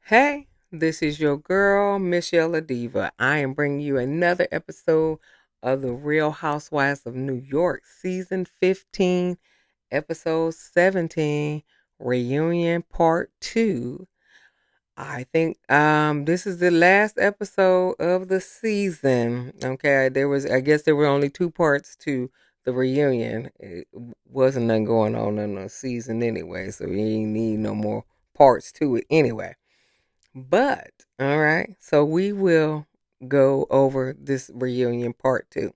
Hey, this is your girl, msyelladiva. I am bringing you another episode of The Real Housewives of New York, Season 15, Episode 17, Reunion Part 2. I think this is the last episode of the season. Okay, I guess there were only two parts to the reunion. It wasn't nothing going on in the season anyway, so you ain't need no more parts to it anyway. But, all right, so we will go over this reunion part two.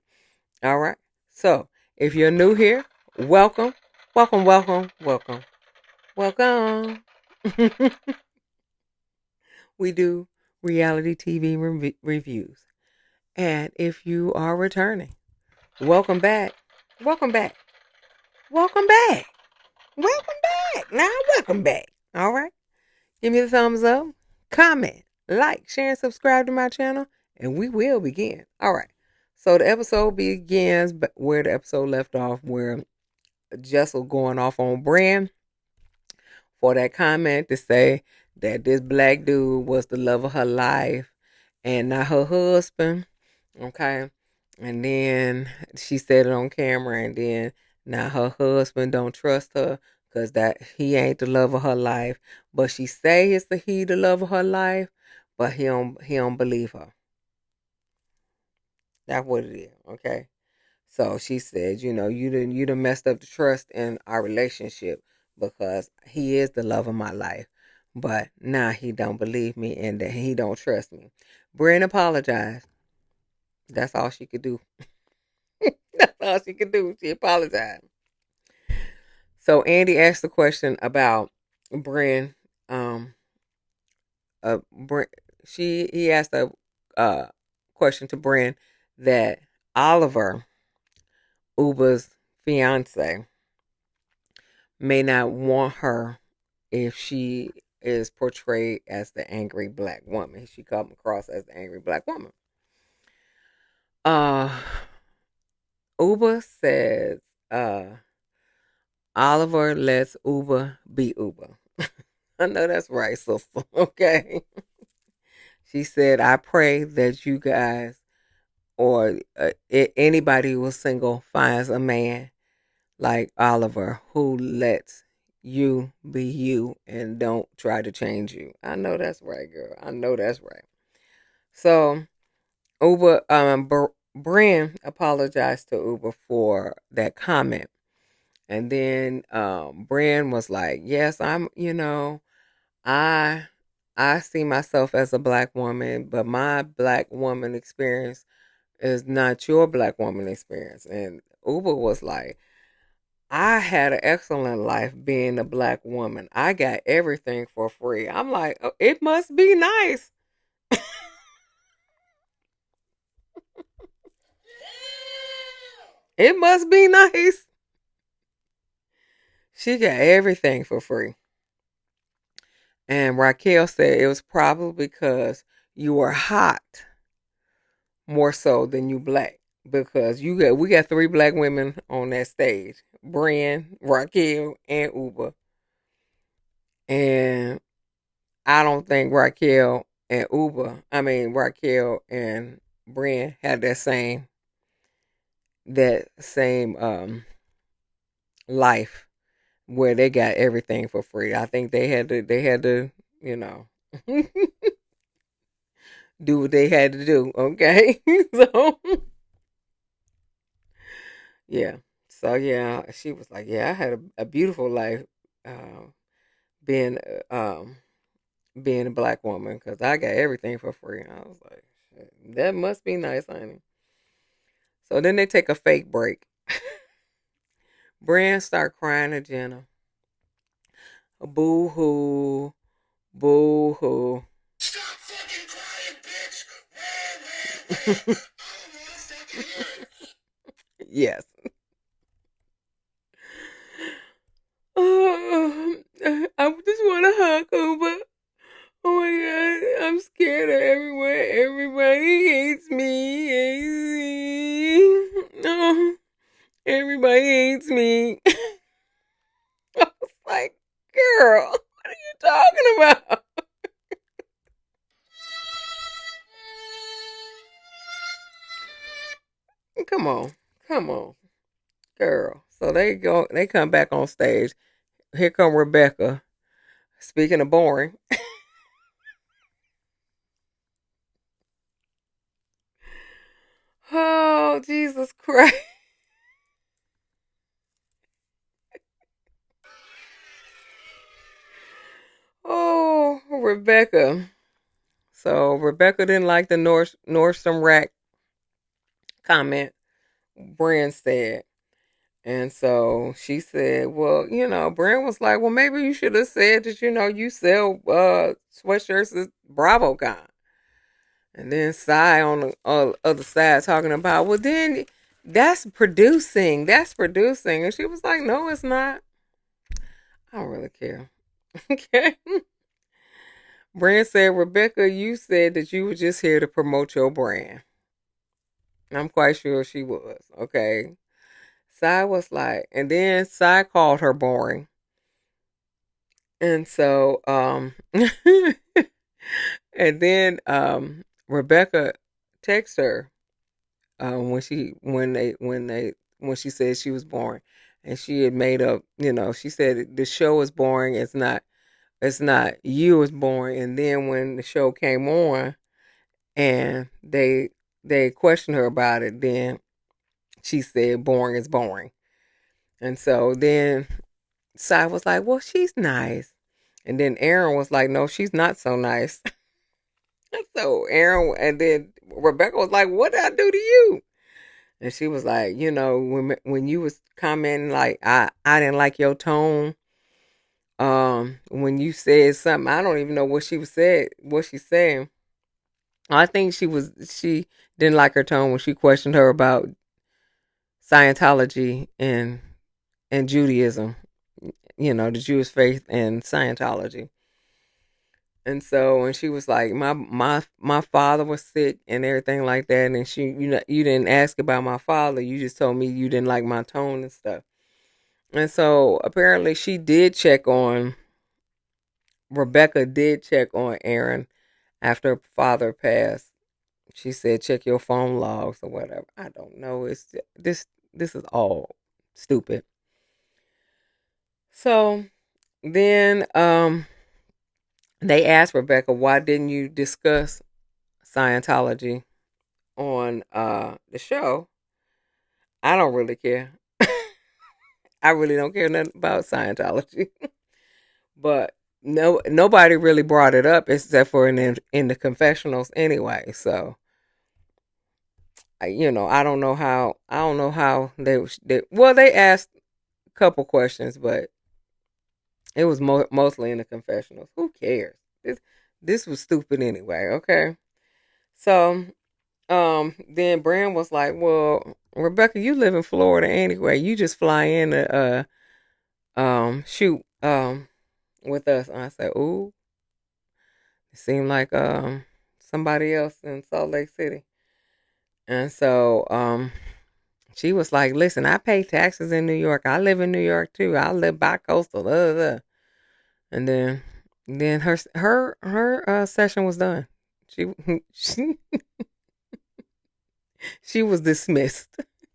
All right, so if you're new here, welcome, welcome, welcome, welcome, welcome. We do reality TV reviews. And if you are returning, welcome back, welcome back, welcome back, welcome back. Now, welcome back. All right. Give me the thumbs up, comment, like, share, and subscribe to my channel, and we will begin. All right. So the episode begins where the episode left off, where Jessel going off on Brynn for that comment to say that this black dude was the love of her life and not her husband. Okay. And then she said it on camera, and then now her husband don't trust her because that he ain't the love of her life. But she say it's the love of her life, but he don't believe her. That's what it is. Okay. So she said, you done messed up the trust in our relationship because he is the love of my life. But now he don't believe me and that he don't trust me. Brynn apologized. That's all she could do. That's all she could do. She apologized. So Andy asked the question about Brynn. Brynn, he asked a question to Brynn that Oliver, Uber's fiance, may not want her if she is portrayed as the angry black woman. She come across as the angry black woman. Uh, Uber says, Oliver lets Uber be Uber. I know that's right, sister. Okay. She said, I pray that you guys or anybody who's single finds a man like Oliver who lets you be you and don't try to change you. I know that's right, girl. I know that's right. So Uber, Brynn apologized to Uber for that comment. And then Brynn was like, yes, I I see myself as a black woman, but my black woman experience is not your black woman experience. And Uber was like, I had an excellent life being a black woman. I got everything for free. I'm like, oh, it must be nice. It must be nice. She got everything for free. And Raquel said it was probably because you were hot more so than you black. Because we got three black women on that stage. Brynn, Raquel, and Uber. And I don't think Raquel and Brynn had that same life where they got everything for free. I think they had to, you know, do what they had to do. Okay, so yeah, so yeah, she was like, yeah, I had a beautiful life, uh, being being a black woman because I got everything for free. And I was like, shit, that must be nice, honey. So then they take a fake break. Brand start crying to Jenna. Boo hoo, boo hoo. Stop fucking crying, bitch. Yes. I just want to hug Uber. Oh my god, I'm scared of everyone. Everybody hates me. No, everybody hates me. I was like, girl, what are you talking about? Come on. Come on, girl. So they come back on stage. Here come Rebecca. Speaking of boring. Oh, Jesus Christ. Oh, Rebecca. So Rebecca didn't like the Nordstrom rack comment Brynn said. And so she said, well, Brynn was like, well, maybe you should have said that, you sell sweatshirts at BravoCon. And then Cy on the other side talking about, well, then that's producing. That's producing. And she was like, no, it's not. I don't really care. Okay. Brand said, Rebecca, you said that you were just here to promote your brand. I'm quite sure she was. Okay. Cy was like, and then Cy called her boring. And so, and then Rebecca texted her when she said she was boring, and she had made up. She said the show is boring. It's not you is boring. And then when the show came on, and they questioned her about it, then she said boring is boring. And so then Cy was like, well, she's nice. And then Aaron was like, no, she's not so nice. So Aaron, and then Rebecca was like, what did I do to you? And she was like, when you was commenting, like, I didn't like your tone. When you said something, I don't even know what she's saying. I think she didn't like her tone when she questioned her about Scientology and Judaism, the Jewish faith and Scientology. And so, and she was like, my father was sick and everything like that. And she, you didn't ask about my father. You just told me you didn't like my tone and stuff. And so apparently Rebecca did check on Aaron after her father passed. She said, check your phone logs or whatever. I don't know. This is all stupid. So then, they asked Rebecca, why didn't you discuss Scientology on the show? I don't really care. I really don't care nothing about Scientology. But nobody really brought it up except for in the confessionals anyway. So I don't know how they asked a couple questions, but it was mostly in the confessionals. Who cares? This was stupid anyway. Okay. So then Brand was like, well, Rebecca, you live in Florida anyway. You just fly in to shoot with us. And I said, ooh, it seemed like somebody else in Salt Lake City. And so she was like, listen, I pay taxes in New York. I live in New York too. I live bi coastal. Blah, blah. And then her session was done. She she, she was dismissed.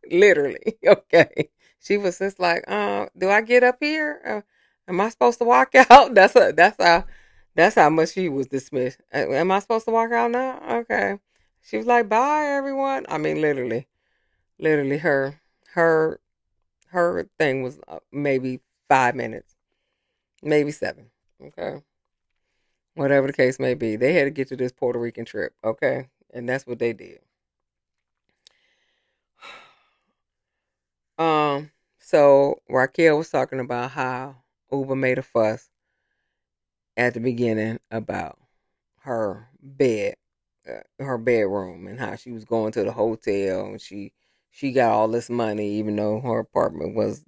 Literally. Okay. She was just like, do I get up here? Am I supposed to walk out? That's how much she was dismissed. Am I supposed to walk out now? Okay. She was like, bye everyone. I mean, literally her her thing was maybe 5 minutes, maybe 7. Okay. Whatever the case may be. They had to get to this Puerto Rican trip. Okay. And that's what they did. So Raquel was talking about how Uber made a fuss at the beginning about her her bedroom, and how she was going to the hotel, and she got all this money, even though her apartment was,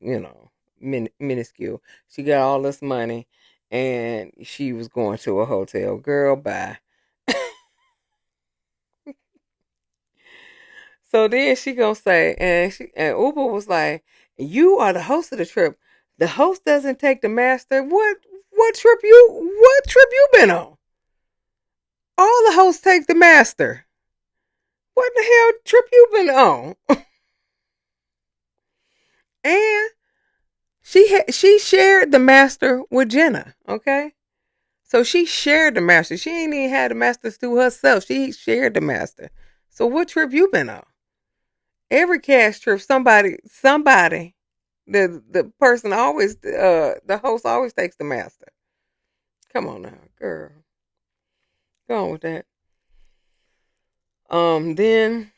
minuscule. She got all this money, and she was going to a hotel. Girl, bye. So then she gonna say, and Uber was like, "You are the host of the trip. The host doesn't take the master. What trip you been on? All the hosts take the master. What the hell trip you been on?" And she shared the master with Jenna. Okay, so she shared the master. She ain't even had the masters to herself. She shared the master. So what trip you been on? Every cash trip, somebody, the person always, the host always takes the master. Come on now, girl, go on with that. Then,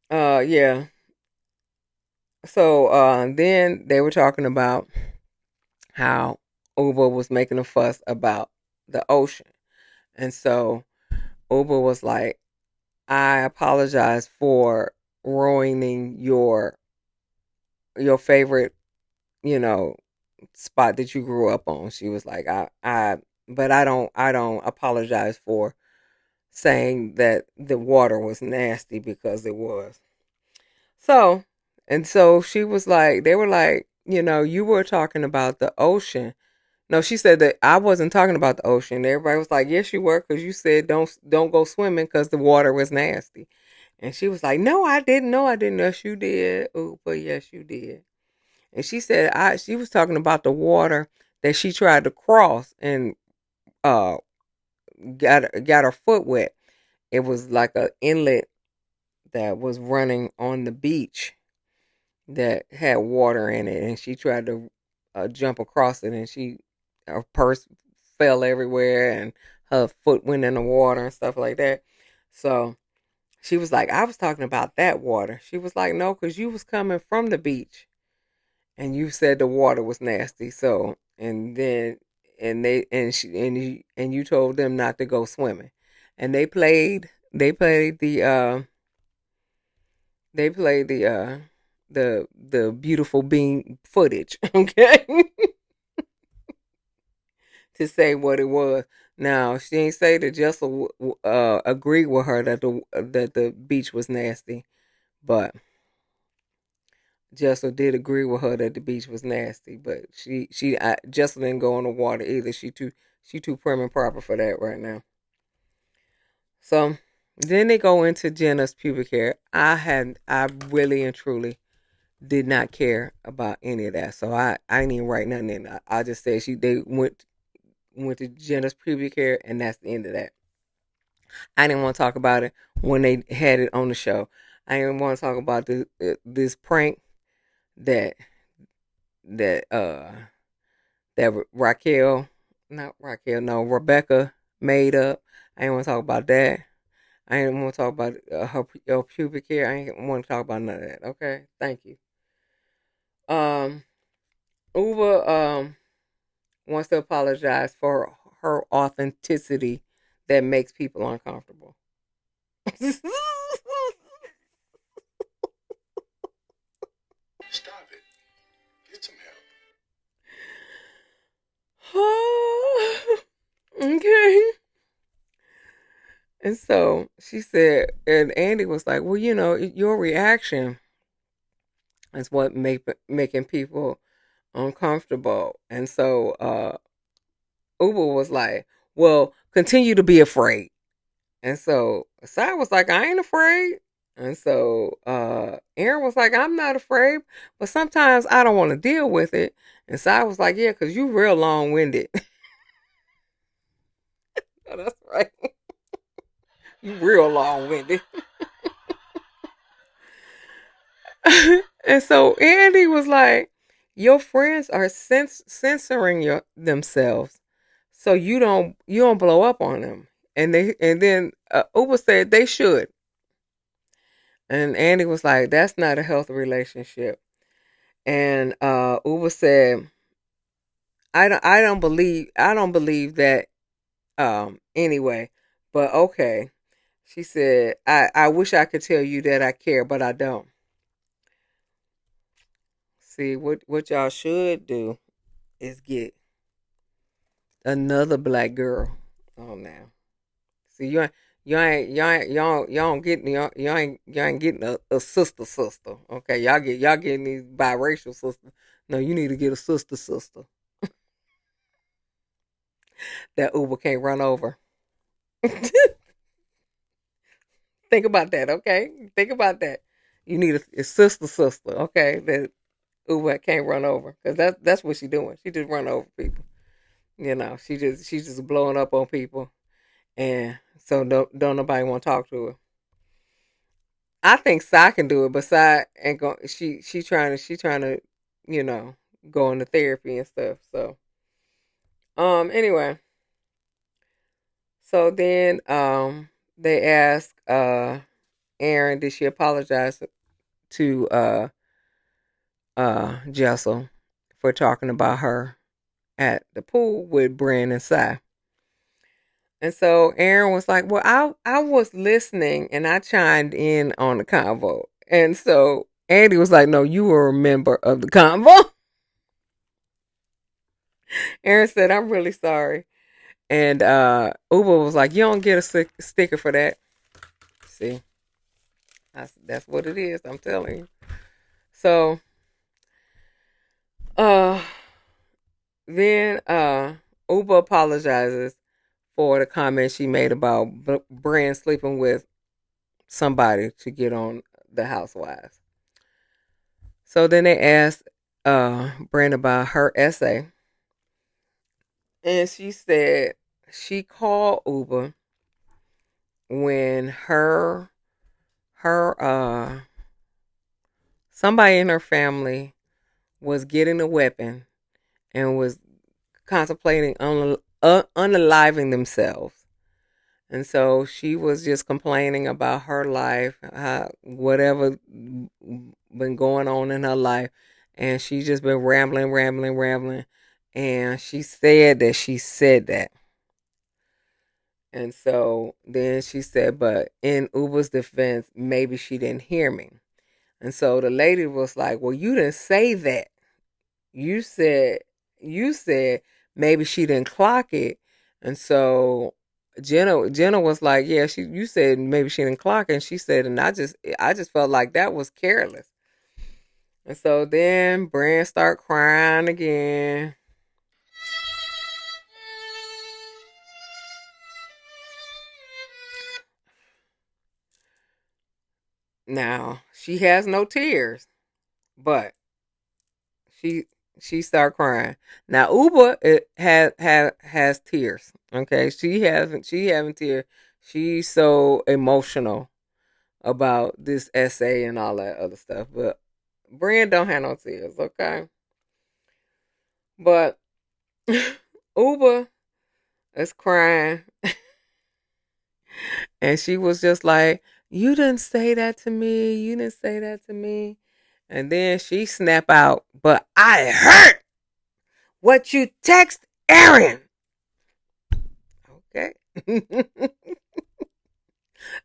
yeah. So, then they were talking about how Uber was making a fuss about the ocean, and so Uber was like, "I apologize for ruining your favorite, you know, spot that you grew up on." She was like, but I don't apologize for saying that the water was nasty because it was. So, and so she was like, they were like, you were talking about the ocean. No, she said that I wasn't talking about the ocean. Everybody was like, yes, you were, because you said don't go swimming because the water was nasty. And she was like, no, I didn't. No, I didn't. Yes, you did. Oh, but yes, you did. And she said she was talking about the water that she tried to cross and uh got her foot wet. It was like a inlet that was running on the beach that had water in it, and she tried to jump across it, and her purse fell everywhere, and her foot went in the water and stuff like that. So she was like, I was talking about that water. She was like, no, because you was coming from the beach and you said the water was nasty. So, and then, and they, and you told them not to go swimming. And they played the beautiful bean footage, okay, to say what it was. Now she ain't say that Jessel agreed with her that the beach was nasty, but Jessel did agree with her that the beach was nasty. But Jessel didn't go in the water either. She too prim and proper for that right now. So then they go into Jenna's pubic hair. I really and truly did not care about any of that. So I didn't even write nothing in. I just said they went to Jenna's pubic hair, and that's the end of that. I didn't want to talk about it when they had it on the show. I didn't want to talk about this prank that that uh that Raquel, not Raquel, no, Rebecca made up. I didn't want to talk about that. I didn't want to talk about her pubic hair. I didn't want to talk about none of that. Okay, thank you. Um, Uva wants to apologize for her authenticity that makes people uncomfortable. Stop it. Get some Okay. And so she said, and Andy was like, well, your reaction is what making people uncomfortable. And so Uber was like, well, continue to be afraid. And so Sai was like, I ain't afraid. And so Aaron was like, I'm not afraid, but sometimes I don't want to deal with it. And Sai was like, yeah, because you real long winded. Oh, that's right. You real long winded. And so Andy was like, your friends are censoring themselves, so you don't blow up on them. And then Uber said they should, and Andy was like, that's not a healthy relationship. And Uber said, I don't believe that anyway, but okay. She said, I wish I could tell you that I care, but I don't. See, what y'all should do is get another black girl on now. See, you ain't getting a sister. Okay, y'all getting these biracial sisters. No, you need to get a sister that Uber can't run over. Think about that, okay? Think about that. You need a sister, okay? Uber can't run over because that's what she's doing. She just run over people. She's just blowing up on people, and so don't nobody want to talk to her. I think Sai can do it, but Sai ain't going. She trying to, you know, go into therapy and stuff. So anyway, so then they ask Aaron, did she apologize to Jessel for talking about her at the pool with Brynn and Sai. And so Aaron was like, well, I was listening and I chimed in on the convo. And so Andy was like, no, you were a member of the convo. Aaron said, I'm really sorry. And Uber was like, you don't get a sticker for that. See, that's what it is. I'm telling you. So uh, then Uber apologizes for the comment she made about Brynn sleeping with somebody to get on the Housewives. So then they asked Brynn about her essay, and she said she called Uber when her somebody in her family was getting a weapon and was contemplating unaliving themselves. And so she was just complaining about her life, whatever been going on in her life. And she's just been rambling, rambling, rambling. And she said that she said that. And so then she said, but in Uber's defense, maybe she didn't hear me. And so the lady was like, well, you didn't say that. You said you said maybe she didn't clock it. And so Jenna was like, yeah, you said maybe she didn't clock it. And she said, and I just felt like that was careless. And so then Brynn start crying again. Now she has no tears, but she she start crying. Now Uber has tears. Okay, she having tears. She's so emotional about this essay and all that other stuff. But Brynn don't have no tears, okay? But Uber is crying and she was just like, you didn't say that to me. You didn't say that to me. And then she snap out, but I heard what you text Aaron. Okay.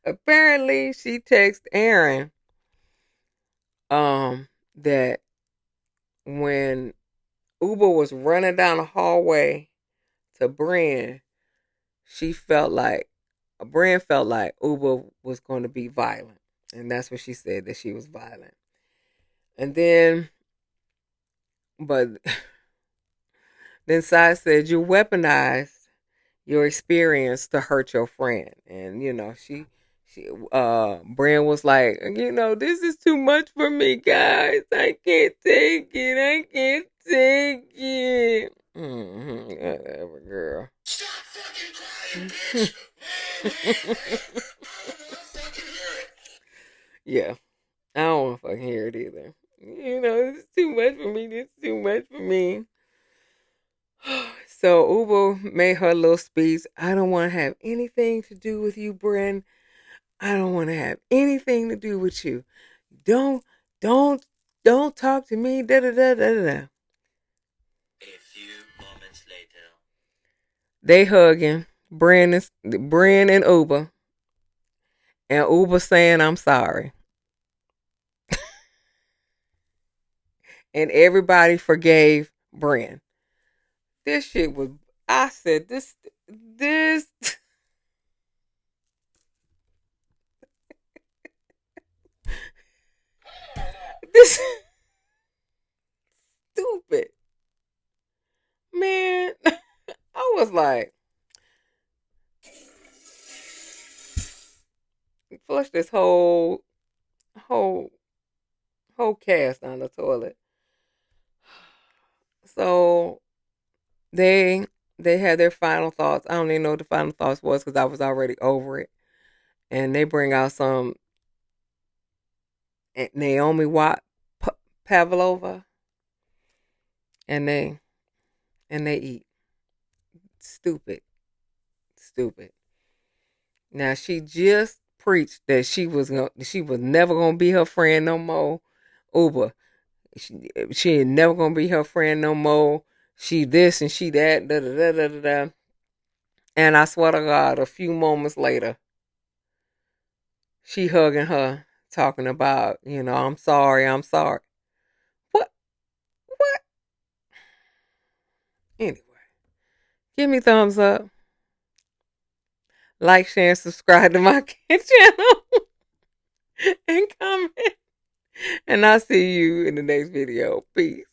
Apparently she texted Aaron that when Uber was running down the hallway to Brynn, she felt like Brynn felt like Uber was going to be violent, and that's what she said, that she was violent. And then, but then Sai said you weaponized your experience to hurt your friend, and Brynn was like, this is too much for me, guys. I can't take it. I can't take it. Whatever, girl. Stop fucking crying, bitch! I don't fucking hear it. Yeah, I don't want to fucking hear it either. This is too much for me. This is too much for me. So Uber made her little speech. I don't want to have anything to do with you, Brynn. I don't want to have anything to do with you. Don't, don't, don't talk to me. Da da da da da. A few moments later. They hugging. Brynn and Uber. And Uber saying, I'm sorry. And everybody forgave Brynn. This shit was, I said, this, this stupid. Man, I was like, flush this whole whole cast down the toilet. So they they had their final thoughts. I don't even know what the final thoughts was because I was already over it. And they bring out some Naomi Watt Pavlova, and they eat. Stupid, stupid. Now she just preached that she was never gonna be her friend no more. Uber, she ain't never gonna be her friend no more. She this and she that. Da da da da da. Da. And I swear to God, a few moments later, she hugging her, talking about, I'm sorry, I'm sorry. What? What? Anyway, give me thumbs up, like, share, and subscribe to my channel, and comment. And I'll see you in the next video. Peace.